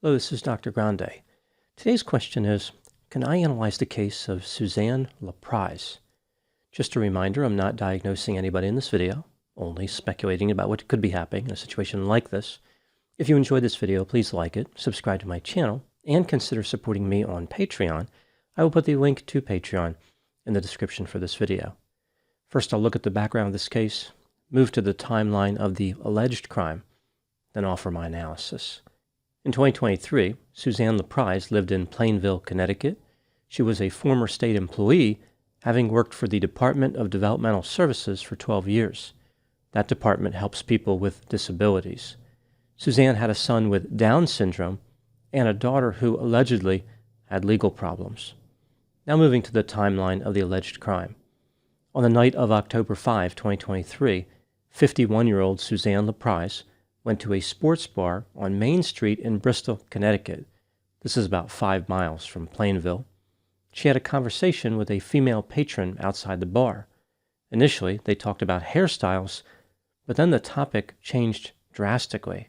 Hello, this is Dr. Grande. Today's question is, can I analyze the case of Suzanne Laprise? Just a reminder, I'm not diagnosing anybody in this video, only speculating about what could be happening in a situation like this. If you enjoyed this video, please like it, subscribe to my channel, and consider supporting me on Patreon. I will put the link to Patreon in the description for this video. First, I'll look at the background of this case, move to the timeline of the alleged crime, then offer my analysis. In 2023, Suzanne Laprise lived in Plainville, Connecticut. She was a former state employee, having worked for the Department of Developmental Services for 12 years. That department helps people with disabilities. Suzanne had a son with Down syndrome and a daughter who allegedly had legal problems. Now moving to the timeline of the alleged crime. On the night of October 5, 2023, 51-year-old Suzanne Laprise went to a sports bar on Main Street in Bristol, Connecticut. This is about 5 miles from Plainville. She had a conversation with a female patron outside the bar. Initially, they talked about hairstyles, but then the topic changed drastically.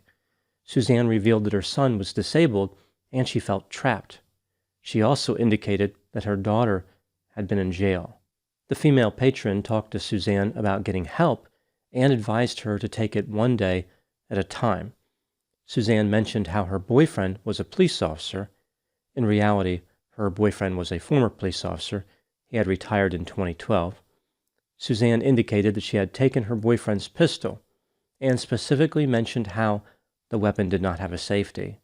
Suzanne revealed that her son was disabled and she felt trapped. She also indicated that her daughter had been in jail. The female patron talked to Suzanne about getting help and advised her to take it one day at a time. Suzanne mentioned how her boyfriend was a police officer. In reality, her boyfriend was a former police officer. He had retired in 2012. Suzanne indicated that she had taken her boyfriend's pistol and specifically mentioned how the weapon did not have a safety.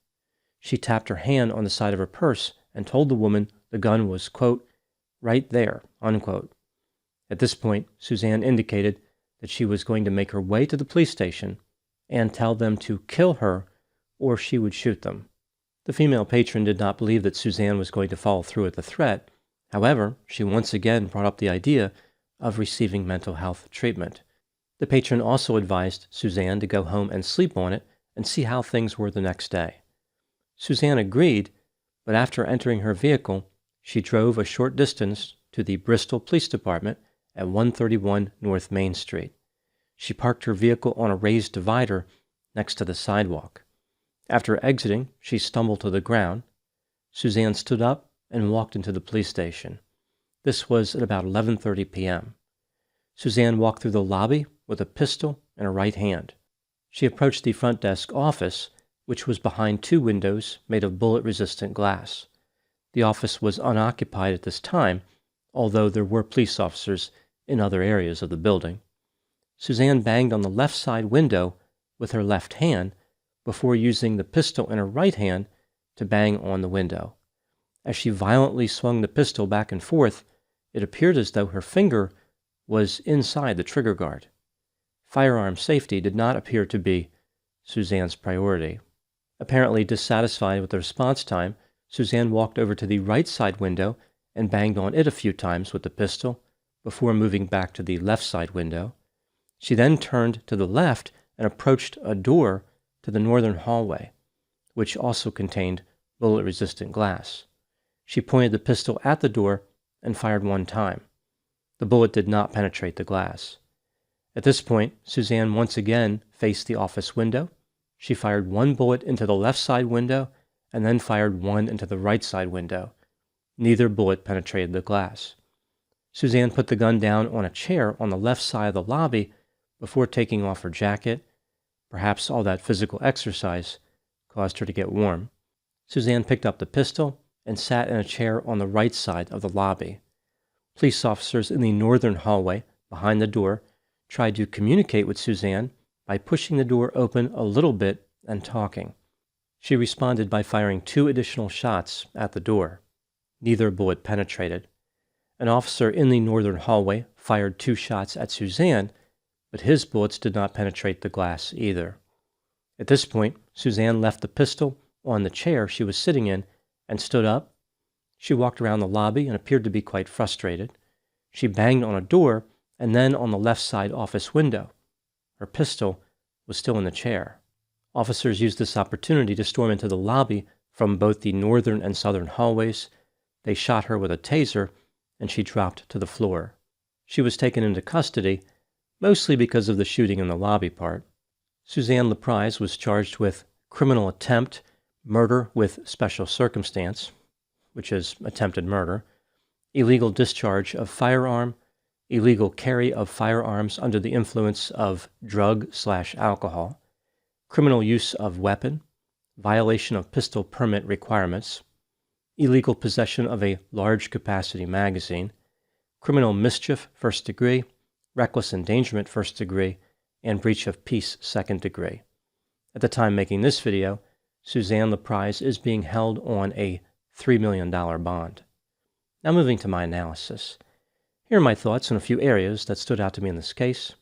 She tapped her hand on the side of her purse and told the woman the gun was, quote, right there, unquote. At this point, Suzanne indicated that she was going to make her way to the police station and tell them to kill her or she would shoot them. The female patron did not believe that Suzanne was going to follow through with the threat. However, she once again brought up the idea of receiving mental health treatment. The patron also advised Suzanne to go home and sleep on it and see how things were the next day. Suzanne agreed, but after entering her vehicle, she drove a short distance to the Bristol Police Department at 131 North Main Street. She parked her vehicle on a raised divider next to the sidewalk. After exiting, she stumbled to the ground. Suzanne stood up and walked into the police station. This was at about 11:30 p.m. Suzanne walked through the lobby with a pistol in her right hand. She approached the front desk office, which was behind 2 windows made of bullet-resistant glass. The office was unoccupied at this time, although there were police officers in other areas of the building. Suzanne banged on the left side window with her left hand before using the pistol in her right hand to bang on the window. As she violently swung the pistol back and forth, it appeared as though her finger was inside the trigger guard. Firearm safety did not appear to be Suzanne's priority. Apparently dissatisfied with the response time, Suzanne walked over to the right side window and banged on it a few times with the pistol before moving back to the left side window. She then turned to the left and approached a door to the northern hallway, which also contained bullet-resistant glass. She pointed the pistol at the door and fired 1 time. The bullet did not penetrate the glass. At this point, Suzanne once again faced the office window. She fired 1 bullet into the left side window and then fired 1 into the right side window. Neither bullet penetrated the glass. Suzanne put the gun down on a chair on the left side of the lobby before taking off her jacket. Perhaps all that physical exercise caused her to get warm. Suzanne picked up the pistol and sat in a chair on the right side of the lobby. Police officers in the northern hallway behind the door tried to communicate with Suzanne by pushing the door open a little bit and talking. She responded by firing 2 additional shots at the door. Neither bullet penetrated. An officer in the northern hallway fired 2 shots at Suzanne, but his bullets did not penetrate the glass either. At this point, Suzanne left the pistol on the chair she was sitting in and stood up. She walked around the lobby and appeared to be quite frustrated. She banged on a door and then on the left side office window. Her pistol was still in the chair. Officers used this opportunity to storm into the lobby from both the northern and southern hallways. They shot her with a taser, and she dropped to the floor. She was taken into custody, mostly because of the shooting in the lobby part. Suzanne Laprise was charged with criminal attempt, murder with special circumstance, which is attempted murder, illegal discharge of firearm, illegal carry of firearms under the influence of drug/alcohol, criminal use of weapon, violation of pistol permit requirements, illegal possession of a large capacity magazine, criminal mischief first degree, reckless endangerment first degree, and breach of peace second degree. At the time making this video, Suzanne Laprise is being held on a $3 million bond. Now moving to my analysis. Here are my thoughts on a few areas that stood out to me in this case.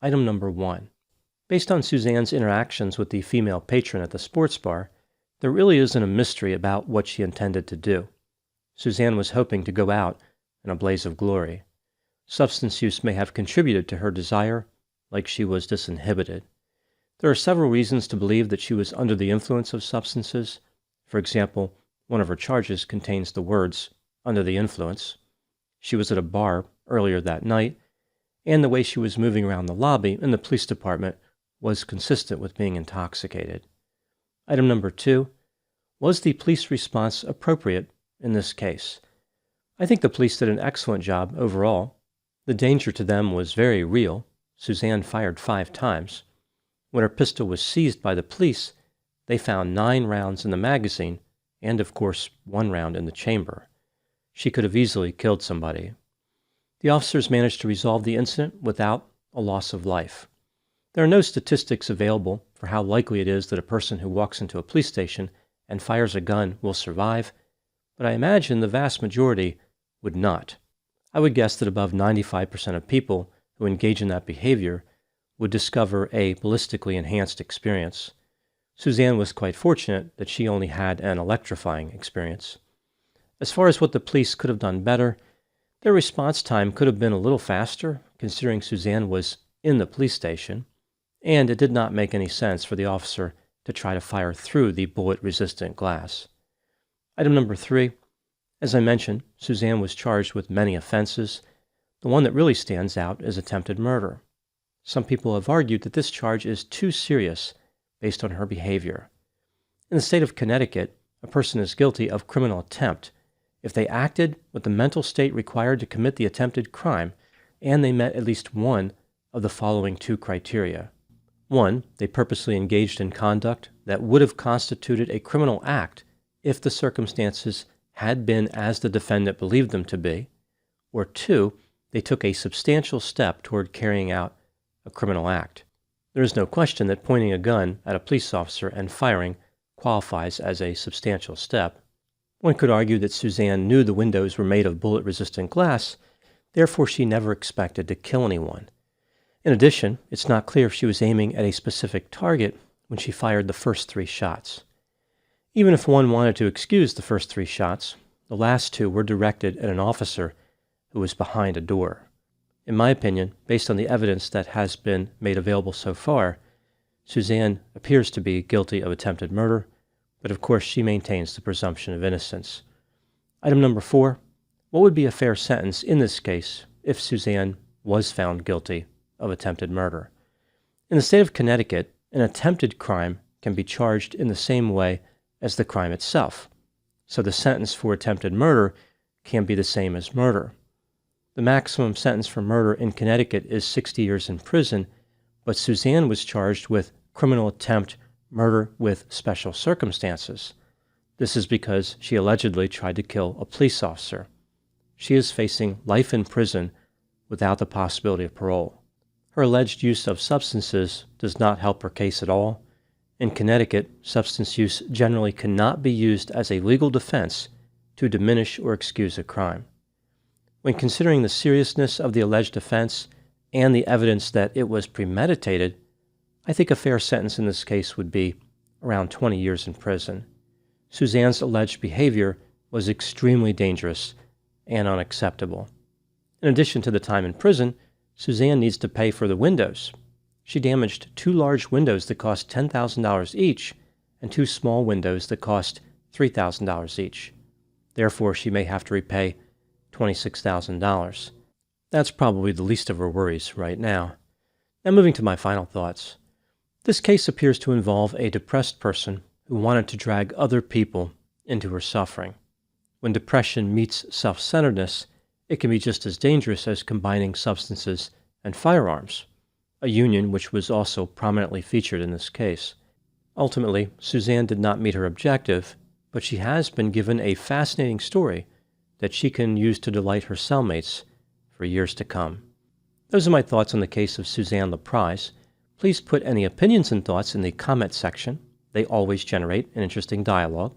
Item number 1. Based on Suzanne's interactions with the female patron at the sports bar, there really isn't a mystery about what she intended to do. Suzanne was hoping to go out in a blaze of glory. Substance use may have contributed to her desire, like she was disinhibited. There are several reasons to believe that she was under the influence of substances. For example, one of her charges contains the words, "under the influence." She was at a bar earlier that night, and the way she was moving around the lobby in the police department was consistent with being intoxicated. Item number 2. Was the police response appropriate in this case? I think the police did an excellent job overall. The danger to them was very real. Suzanne fired 5 times. When her pistol was seized by the police, they found 9 rounds in the magazine and, of course, 1 round in the chamber. She could have easily killed somebody. The officers managed to resolve the incident without a loss of life. There are no statistics available for how likely it is that a person who walks into a police station and fires a gun will survive, but I imagine the vast majority would not. I would guess that above 95% of people who engage in that behavior would discover a ballistically enhanced experience. Suzanne was quite fortunate that she only had an electrifying experience. As far as what the police could have done better, their response time could have been a little faster, considering Suzanne was in the police station, and it did not make any sense for the officer to try to fire through the bullet-resistant glass. Item number 3. As I mentioned, Suzanne was charged with many offenses. The one that really stands out is attempted murder. Some people have argued that this charge is too serious based on her behavior. In the state of Connecticut, a person is guilty of criminal attempt if they acted with the mental state required to commit the attempted crime and they met at least one of the following 2 criteria. 1, they purposely engaged in conduct that would have constituted a criminal act if the circumstances had been as the defendant believed them to be, or 2, they took a substantial step toward carrying out a criminal act. There is no question that pointing a gun at a police officer and firing qualifies as a substantial step. One could argue that Suzanne knew the windows were made of bullet-resistant glass, therefore she never expected to kill anyone. In addition, it's not clear if she was aiming at a specific target when she fired the first 3 shots. Even if one wanted to excuse the first 3 shots, the last 2 were directed at an officer who was behind a door. In my opinion, based on the evidence that has been made available so far, Suzanne appears to be guilty of attempted murder, but of course she maintains the presumption of innocence. Item number 4. What would be a fair sentence in this case if Suzanne was found guilty of attempted murder? In the state of Connecticut, an attempted crime can be charged in the same way as the crime itself, so the sentence for attempted murder can be the same as murder. The maximum sentence for murder in Connecticut is 60 years in prison, but Suzanne was charged with criminal attempt murder with special circumstances. This is because she allegedly tried to kill a police officer. She is facing life in prison without the possibility of parole. Her alleged use of substances does not help her case at all. In Connecticut, substance use generally cannot be used as a legal defense to diminish or excuse a crime. When considering the seriousness of the alleged offense and the evidence that it was premeditated, I think a fair sentence in this case would be around 20 years in prison. Suzanne's alleged behavior was extremely dangerous and unacceptable. In addition to the time in prison, Suzanne needs to pay for the windows. She damaged 2 large windows that cost $10,000 each and 2 small windows that cost $3,000 each. Therefore, she may have to repay $26,000. That's probably the least of her worries right now. Now moving to my final thoughts. This case appears to involve a depressed person who wanted to drag other people into her suffering. When depression meets self-centeredness, it can be just as dangerous as combining substances and firearms, a union which was also prominently featured in this case. Ultimately, Suzanne did not meet her objective, but she has been given a fascinating story that she can use to delight her cellmates for years to come. Those are my thoughts on the case of Suzanne Laprise. Please put any opinions and thoughts in the comment section. They always generate an interesting dialogue.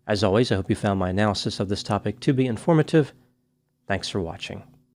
As always, I hope you found my analysis of this topic to be informative. Thanks for watching.